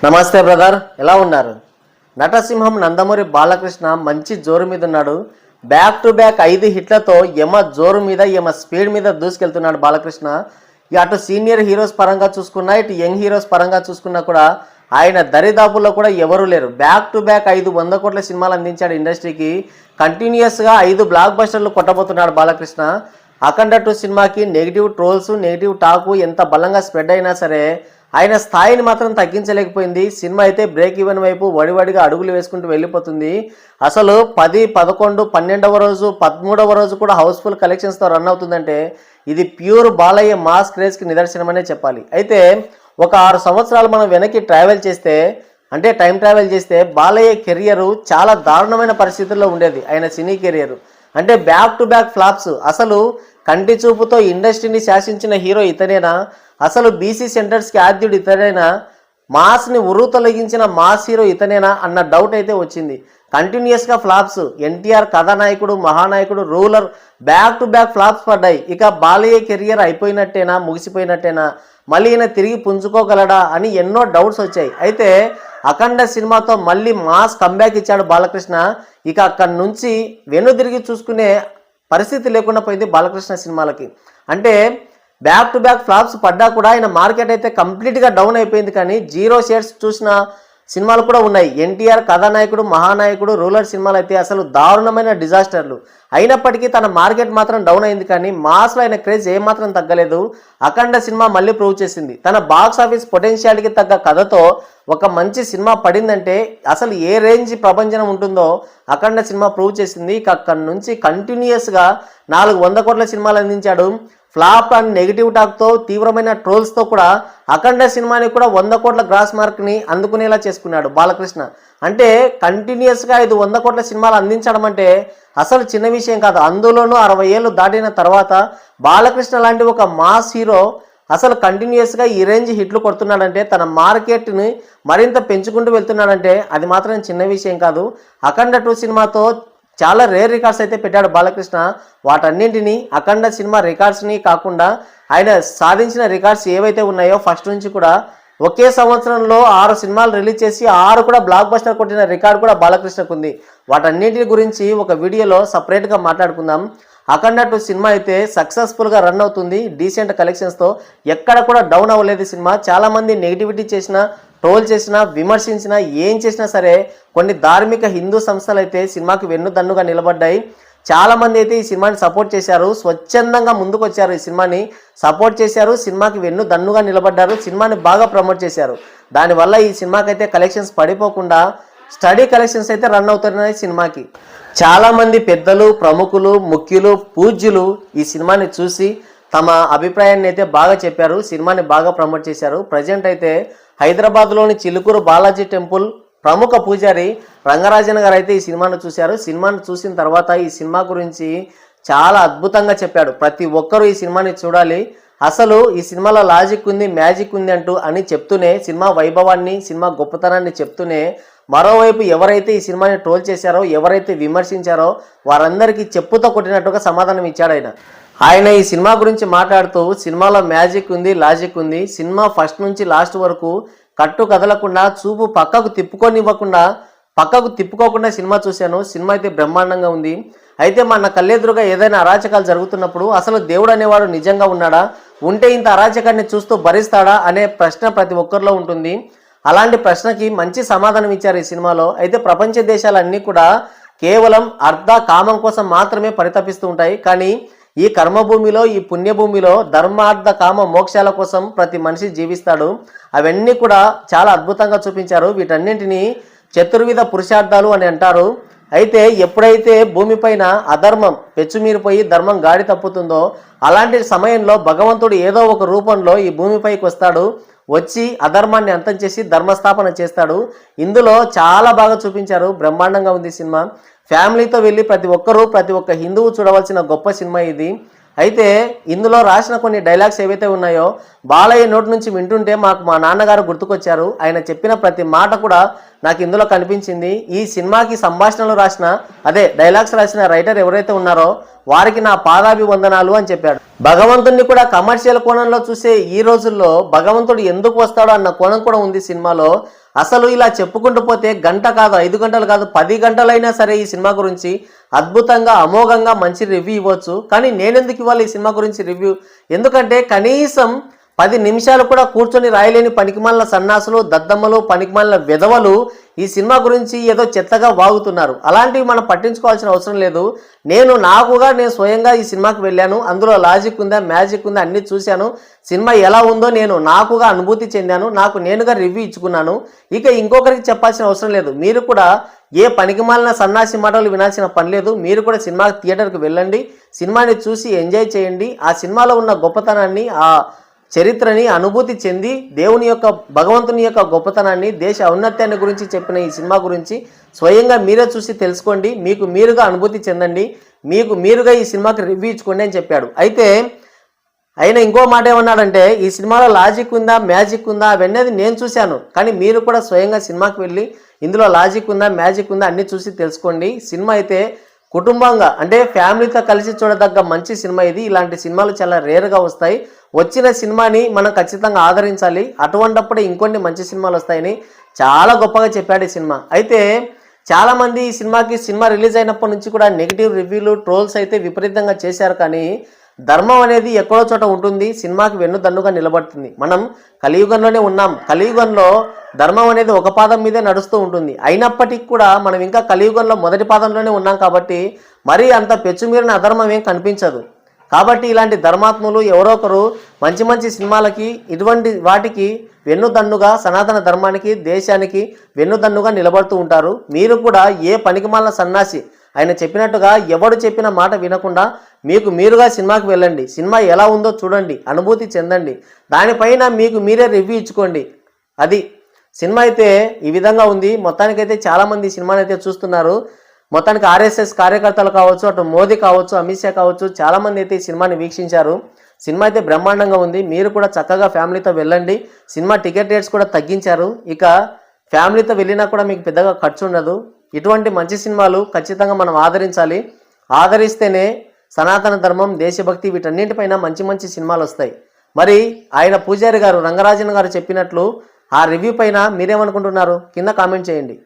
నమస్తే బ్రదర్, ఎలా ఉన్నారు? నటసింహం నందమూరి బాలకృష్ణ మంచి జోరు మీద ఉన్నాడు. బ్యాక్ టు బ్యాక్ 5 హిట్లతో యమ జోరు మీద యమ స్పీడ్ మీద దూసుకెళ్తున్నాడు బాలకృష్ణ. అటు సీనియర్ హీరోస్ పరంగా చూసుకున్నా, ఇటు యంగ్ హీరోస్ పరంగా చూసుకున్నా కూడా ఆయన దరిదాపుల్లో కూడా ఎవరూ లేరు. బ్యాక్ టు బ్యాక్ 500 కోట్ల సినిమాలు అందించాడు ఇండస్ట్రీకి. కంటిన్యూస్గా 5 బ్లాక్ బస్టర్లు కొట్టబోతున్నాడు బాలకృష్ణ. అఖండ 2 సినిమాకి నెగిటివ్ ట్రోల్స్, నెగిటివ్ టాకు ఎంత బలంగా స్ప్రెడ్ అయినా సరే ఆయన స్థాయిని మాత్రం తగ్గించలేకపోయింది. సినిమా అయితే బ్రేక్ ఈవెన్ వైపు వడివడిగా అడుగులు వేసుకుంటూ వెళ్ళిపోతుంది. అసలు 10, 11, 12వ రోజు, 13వ రోజు కూడా హౌస్ఫుల్ కలెక్షన్స్తో రన్ అవుతుందంటే ఇది ప్యూర్ బాలయ్య మాస్ క్రేజ్కి నిదర్శనమనే చెప్పాలి. అయితే ఒక 6 సంవత్సరాలు మనం వెనక్కి ట్రావెల్ చేస్తే, అంటే టైం ట్రావెల్ చేస్తే బాలయ్య కెరియరు చాలా దారుణమైన పరిస్థితుల్లో ఉండేది. ఆయన సినీ కెరియరు అంటే బ్యాక్ టు బ్యాక్ ఫ్లాప్స్. అసలు కంటి చూపుతో ఇండస్ట్రీని శాసించిన హీరో ఇతనేనా? అసలు బీసీ సెంటర్స్కి ఆద్యుడు ఇతనేనా? మాస్ని ఉర్రు తొలగించిన మాస్ హీరో ఇతనేనా అన్న డౌట్ అయితే వచ్చింది. కంటిన్యూస్గా flops. NTR Kathanayakudu, Mahanayakudu, Ruler back to back flops పడ్డాయి. ఇక బాలయ్య కెరియర్ అయిపోయినట్టేనా, ముగిసిపోయినట్టేనా, మళ్ళీ ఈయన తిరిగి పుంజుకోగలడా అని ఎన్నో డౌట్స్ వచ్చాయి. అయితే అఖండ సినిమాతో మళ్ళీ మాస్ కంబ్యాక్ ఇచ్చాడు బాలకృష్ణ. ఇక అక్కడి నుంచి వెనుదిరిగి చూసుకునే పరిస్థితి లేకుండా పోయింది బాలకృష్ణ సినిమాలకి. అంటే బ్యాక్ టు బ్యాక్ ఫ్లాప్స్ పడ్డా కూడా ఆయన మార్కెట్ అయితే కంప్లీట్గా డౌన్ అయిపోయింది. కానీ 0 షేర్స్ చూసిన సినిమాలు కూడా ఉన్నాయి. ఎన్టీఆర్ కథానాయకుడు, మహానాయకుడు, రూలర్ సినిమాలు అయితే అసలు దారుణమైన డిజాస్టర్లు. అయినప్పటికీ తన మార్కెట్ మాత్రం డౌన్ అయింది. కానీ మాస్లో ఆయన క్రేజ్ ఏమాత్రం తగ్గలేదు. అఖండ సినిమా మళ్ళీ ప్రూవ్ చేసింది. తన బాక్స్ ఆఫీస్ పొటెన్షియాలిటీకి తగ్గ కథతో ఒక మంచి సినిమా పడిందంటే అసలు ఏ రేంజ్ ప్రపంచం ఉంటుందో అఖండ సినిమా ప్రూవ్ చేసింది. ఇక అక్కడి నుంచి కంటిన్యూస్గా 400 కోట్ల సినిమాలు అందించాడు. ఫ్లాప్ అండ్ నెగిటివ్ టాక్తో, తీవ్రమైన ట్రోల్స్తో కూడా అఖండ సినిమాని కూడా 100 కోట్ల గ్రాస్ మార్క్ని అందుకునేలా చేసుకున్నాడు బాలకృష్ణ. అంటే కంటిన్యూస్గా 500 కోట్ల సినిమాలు అందించడం అంటే అసలు చిన్న విషయం కాదు. అందులోనూ 60 ఏళ్ళు దాటిన తర్వాత బాలకృష్ణ లాంటి ఒక మాస్ హీరో అసలు కంటిన్యూస్గా ఈ రేంజ్ హిట్లు కొడుతున్నాడంటే, తన మార్కెట్ని మరింత పెంచుకుంటూ వెళ్తున్నాడంటే అది మాత్రం చిన్న విషయం కాదు. అఖండ 2 సినిమాతో చాలా రేర్ రికార్డ్స్ అయితే పెట్టాడు బాలకృష్ణ. వాటన్నింటినీ అఖండ సినిమా రికార్డ్స్ని కాకుండా ఆయన సాధించిన రికార్డ్స్ ఏవైతే ఉన్నాయో ఫస్ట్ నుంచి కూడా ఒకే సంవత్సరంలో 6 సినిమాలు రిలీజ్ చేసి 6 కూడా బ్లాక్ బస్టర్ కొట్టిన రికార్డు కూడా బాలకృష్ణకు ఉంది. వాటన్నింటి గురించి ఒక వీడియోలో సపరేట్గా మాట్లాడుకుందాం. అఖండ 2 సినిమా అయితే సక్సెస్ఫుల్గా రన్ అవుతుంది. డీసెంట్ కలెక్షన్స్తో ఎక్కడ కూడా డౌన్ అవ్వలేదు సినిమా. చాలామంది నెగిటివిటీ చేసినా, ట్రోల్ చేసినా, విమర్శించినా, ఏం చేసినా సరే కొన్ని ధార్మిక హిందూ సంస్థలు అయితే సినిమాకి వెన్నుదన్నుగా నిలబడ్డాయి. చాలామంది అయితే ఈ సినిమాని సపోర్ట్ చేశారు. స్వచ్ఛందంగా ముందుకు వచ్చారు, ఈ సినిమాని సపోర్ట్ చేశారు, సినిమాకి వెన్నుదన్నుగా నిలబడ్డారు, సినిమాని బాగా ప్రమోట్ చేశారు. దానివల్ల ఈ సినిమాకి అయితే కలెక్షన్స్ పడిపోకుండా స్టడీ కలెక్షన్స్ అయితే రన్ అవుతున్నాయి సినిమాకి. చాలామంది పెద్దలు, ప్రముఖులు, ముఖ్యులు, పూజ్యులు ఈ సినిమాని చూసి తమ అభిప్రాయాన్ని అయితే బాగా చెప్పారు, సినిమాని బాగా ప్రమోట్ చేశారు. ప్రజెంట్ అయితే హైదరాబాద్లోని చిలుకూరు బాలాజీ టెంపుల్ ప్రముఖ పూజారి రంగరాజన్ గారు అయితే ఈ సినిమాను చూశారు. సినిమాను చూసిన తర్వాత ఈ సినిమా గురించి చాలా అద్భుతంగా చెప్పాడు. ప్రతి ఒక్కరూ ఈ సినిమాని చూడాలి, అసలు ఈ సినిమాలో లాజిక్ ఉంది, మ్యాజిక్ ఉంది అని చెప్తూనే, సినిమా వైభవాన్ని, సినిమా గొప్పతనాన్ని చెప్తూనే, మరోవైపు ఎవరైతే ఈ సినిమాని ట్రోల్ చేశారో, ఎవరైతే విమర్శించారో వారందరికీ చెప్పుతో కొట్టినట్టుగా సమాధానం ఇచ్చాడు ఆయన ఈ సినిమా గురించి మాట్లాడుతూ, సినిమాలో మ్యాజిక్ ఉంది, లాజిక్ ఉంది. సినిమా ఫస్ట్ నుంచి లాస్ట్ వరకు కట్టు కదలకుండా, చూపు పక్కకు తిప్పుకోకుండా సినిమా చూశాను. సినిమా అయితే బ్రహ్మాండంగా ఉంది. అయితే మన కళ్ళెదురుగా ఏదైనా అరాచకాలు జరుగుతున్నప్పుడు అసలు దేవుడు అనేవాడు నిజంగా ఉన్నాడా, ఉంటే ఇంత అరాచకాన్ని చూస్తూ భరిస్తాడా అనే ప్రశ్న ప్రతి ఒక్కరిలో ఉంటుంది. అలాంటి ప్రశ్నకి మంచి సమాధానం ఇచ్చారు ఈ సినిమాలో. అయితే ప్రపంచ దేశాలన్నీ కూడా కేవలం అర్ధ కామం కోసం మాత్రమే పరితపిస్తూ ఉంటాయి. కానీ ఈ కర్మభూమిలో, ఈ పుణ్యభూమిలో ధర్మార్థ కామ మోక్షాల కోసం ప్రతి మనిషి జీవిస్తాడు. అవన్నీ కూడా చాలా అద్భుతంగా చూపించారు. వీటన్నింటినీ చతుర్విధ పురుషార్థాలు అని అంటారు. అయితే ఎప్పుడైతే భూమిపైన అధర్మం పెచ్చుమీరిపోయి ధర్మం గాడి తప్పుతుందో అలాంటి సమయంలో భగవంతుడు ఏదో ఒక రూపంలో ఈ భూమిపైకి వస్తాడు, వచ్చి అధర్మాన్ని అంతం చేసి ధర్మస్థాపన చేస్తాడు. ఇందులో చాలా బాగా చూపించారు. బ్రహ్మాండంగా ఉంది సినిమా. ఫ్యామిలీతో వెళ్ళి ప్రతి ఒక్క హిందువు చూడవలసిన గొప్ప సినిమా ఇది. అయితే ఇందులో రాసిన కొన్ని డైలాగ్స్ ఏవైతే ఉన్నాయో బాలయ్య నోటి నుంచి వింటుంటే మాకు మా నాన్నగారు గుర్తుకొచ్చారు. ఆయన చెప్పిన ప్రతి మాట కూడా నాకు ఇందులో కనిపించింది. ఈ సినిమాకి సంభాషణలు రాసిన డైలాగ్స్ రాసిన రైటర్ ఎవరైతే ఉన్నారో వారికి నా పాదాభివందనాలు అని చెప్పాడు. భగవంతుడిని కూడా కమర్షియల్ కోణంలో చూసే ఈ రోజుల్లో భగవంతుడు ఎందుకు వస్తాడో అన్న కోణం కూడా ఉంది సినిమాలో. అసలు ఇలా చెప్పుకుంటూ పోతే గంట కాదు, 5 గంటలు కాదు, 10 గంటలైనా సరే ఈ సినిమా గురించి అద్భుతంగా అమోఘంగా మంచి రివ్యూ ఇవ్వచ్చు. కానీ నేనెందుకు ఇవ్వాలి ఈ సినిమా గురించి రివ్యూ? ఎందుకంటే కనీసం 10 నిమిషాలు కూడా కూర్చొని రాయలేని పనికిమాలిన సన్నాసులు, దద్దమ్మలు, పనికిమాలిన విధవలు ఈ సినిమా గురించి ఏదో చెత్తగా వాగుతున్నారు. అలాంటివి మనం పట్టించుకోవాల్సిన అవసరం లేదు. నేను స్వయంగా ఈ సినిమాకి వెళ్ళాను. అందులో లాజిక్ ఉందా, మ్యాజిక్ ఉందా అన్నీ చూశాను. సినిమా ఎలా ఉందో నేను నాకుగా అనుభూతి చెందాను. నాకు నేనుగా రివ్యూ ఇచ్చుకున్నాను. ఇక ఇంకొకరికి చెప్పాల్సిన అవసరం లేదు. మీరు కూడా ఏ పనికిమాలిన సన్నాసి మాటలు వినాల్సిన పని లేదు. మీరు కూడా సినిమా థియేటర్కి వెళ్ళండి, సినిమాని చూసి ఎంజాయ్ చేయండి. ఆ సినిమాలో ఉన్న గొప్పతనాన్ని, ఆ చరిత్రని అనుభూతి చెంది దేవుని యొక్క, భగవంతుని యొక్క గొప్పతనాన్ని, దేశ ఔన్నత్యాన్ని గురించి చెప్పిన ఈ సినిమా గురించి స్వయంగా మీరే చూసి తెలుసుకోండి. మీకు మీరుగా అనుభూతి చెందండి, మీకు మీరుగా ఈ సినిమాకి రివ్యూ ఇచ్చుకోండి అని చెప్పాడు. అయితే ఆయన ఇంకో మాట ఏమన్నాడంటే, ఈ సినిమాలో లాజిక్ ఉందా, మ్యాజిక్ ఉందా అవన్నీ నేను చూశాను, కానీ మీరు కూడా స్వయంగా సినిమాకి వెళ్ళి ఇందులో లాజిక్ ఉందా, మ్యాజిక్ ఉందా అన్నీ చూసి తెలుసుకోండి. సినిమా అయితే కుటుంబంగా అంటే ఫ్యామిలీతో కలిసి చూడదగ్గ మంచి సినిమా ఇది. ఇలాంటి సినిమాలు చాలా రేర్గా వస్తాయి. వచ్చిన సినిమాని మనం ఖచ్చితంగా ఆదరించాలి. అటువంటప్పుడే ఇంకొన్ని మంచి సినిమాలు వస్తాయని చాలా గొప్పగా చెప్పాడు ఈ సినిమా. అయితే చాలామంది ఈ సినిమా రిలీజ్ అయినప్పటి నుంచి కూడా నెగిటివ్ రివ్యూలు, ట్రోల్స్ అయితే విపరీతంగా చేశారు. కానీ ధర్మం అనేది ఎక్కడో చోట ఉంటుంది, సినిమాకి వెన్నుదన్నుగా నిలబడుతుంది. మనం కలియుగంలోనే ఉన్నాం. కలియుగంలో ధర్మం అనేది ఒక పాదం మీదే నడుస్తూ ఉంటుంది. అయినప్పటికీ కూడా మనం ఇంకా కలియుగంలో మొదటి పాదంలోనే ఉన్నాం కాబట్టి మరీ అంత పెచ్చుమీరిన అధర్మం ఏం కనిపించదు. కాబట్టి ఇలాంటి ధర్మాత్ములు ఎవరో ఒకరు మంచి మంచి సినిమాలకి, ఇటువంటి వాటికి వెన్నుదన్నుగా, సనాతన ధర్మానికి, దేశానికి వెన్నుదన్నుగా నిలబడుతూ ఉంటారు. మీరు కూడా ఏ పనికిమాలిన సన్నాసి ఆయన చెప్పినట్టుగా ఎవడు చెప్పిన మాట వినకుండా మీకు మీరుగా సినిమాకి వెళ్ళండి. సినిమా ఎలా ఉందో చూడండి, అనుభూతి చెందండి, దానిపైన మీకు మీరే రివ్యూ ఇచ్చుకోండి. అది సినిమా అయితే ఈ విధంగా ఉంది. మొత్తానికైతే చాలామంది సినిమాని అయితే చూస్తున్నారు. మొత్తానికి ఆర్ఎస్ఎస్ కార్యకర్తలు కావచ్చు, అటు మోదీ కావచ్చు, అమిత్ షా కావచ్చు, చాలామంది అయితే ఈ సినిమాని వీక్షించారు. సినిమా అయితే బ్రహ్మాండంగా ఉంది. మీరు కూడా చక్కగా ఫ్యామిలీతో వెళ్ళండి. సినిమా టికెట్ రేట్స్ కూడా తగ్గించారు. ఇక ఫ్యామిలీతో వెళ్ళినా కూడా మీకు పెద్దగా ఖర్చు ఉండదు. ఇటువంటి మంచి సినిమాలు ఖచ్చితంగా మనం ఆదరించాలి. ఆదరిస్తేనే సనాతన ధర్మం, దేశభక్తి వీటన్నింటిపైన మంచి మంచి సినిమాలు వస్తాయి. మరి ఆయన పూజారి గారు, రంగరాజన్ గారు చెప్పినట్లు ఆ రివ్యూ పైన మీరేమనుకుంటున్నారు? కింద కామెంట్ చేయండి.